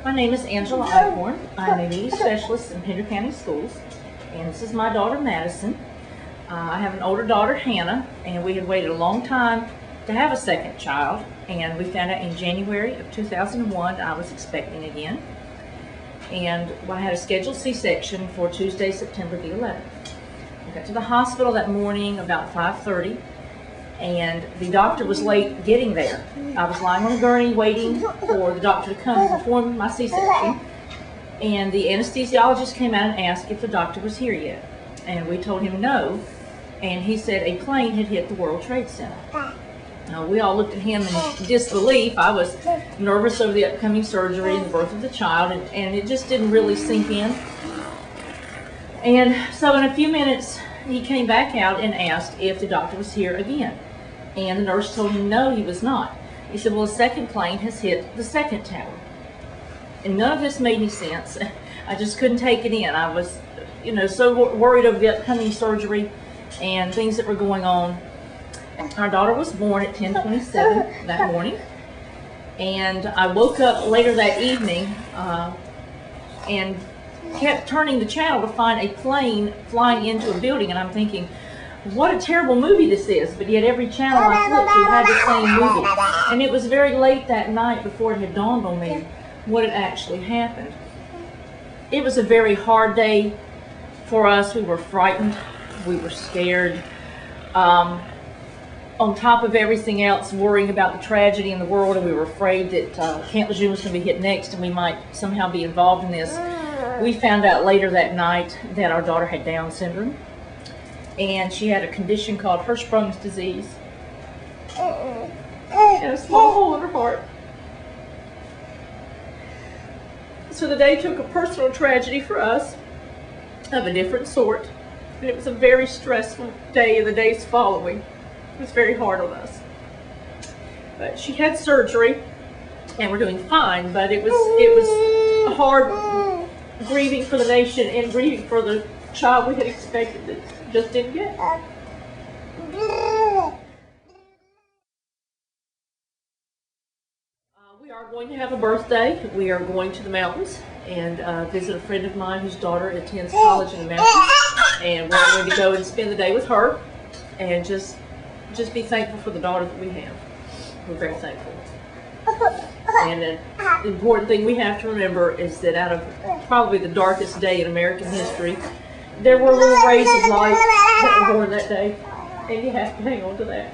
My name is Angela Eichorn. I'm a media specialist in Pender County Schools, and this is my daughter Madison. I have an older daughter, Hannah, and we had waited a long time to have a second child, and we found out in January of 2001 I was expecting again. And I had a scheduled C-section for Tuesday, September the 11th. I got to the hospital that morning about 5:30, and the doctor was late getting there. I was lying on a gurney waiting for the doctor to come and perform my C-section, and the anesthesiologist came out and asked if the doctor was here yet. And we told him no, and he said a plane had hit the World Trade Center. We all looked at him in disbelief. I was nervous over the upcoming surgery and the birth of the child, and it just didn't really sink in. And so in a few minutes, he came back out and asked if the doctor was here again. And the nurse told him no, he was not. He said, well, the second plane has hit the second tower. And none of this made any sense. I just couldn't take it in. I was, so worried over the upcoming surgery and things that were going on. Our daughter was born at 10:27 that morning, and I woke up later that evening and kept turning the channel to find a plane flying into a building, and I'm thinking, what a terrible movie this is, but yet every channel I flipped to had the same movie. And it was very late that night before it had dawned on me what had actually happened. It was a very hard day for us. We were frightened, we were scared. On top of everything else, worrying about the tragedy in the world, and we were afraid that Camp Lejeune was going to be hit next and we might somehow be involved in this. We found out later that night that our daughter had Down syndrome, and she had a condition called Hirschsprung's disease and a small hole in her heart. So the day took a personal tragedy for us of a different sort, and it was a very stressful day and the days following. It was very hard on us. But she had surgery, and we're doing fine, but it was hard grieving for the nation and grieving for the child we had expected that just didn't get. We are going to have a birthday. We are going to the mountains and visit a friend of mine whose daughter attends college in the mountains, and we're going to go and spend the day with her and just be thankful for the daughter that we have. We're very thankful. And the important thing we have to remember is that out of probably the darkest day in American history, there were little rays of light that were born that day, and you have to hang on to that.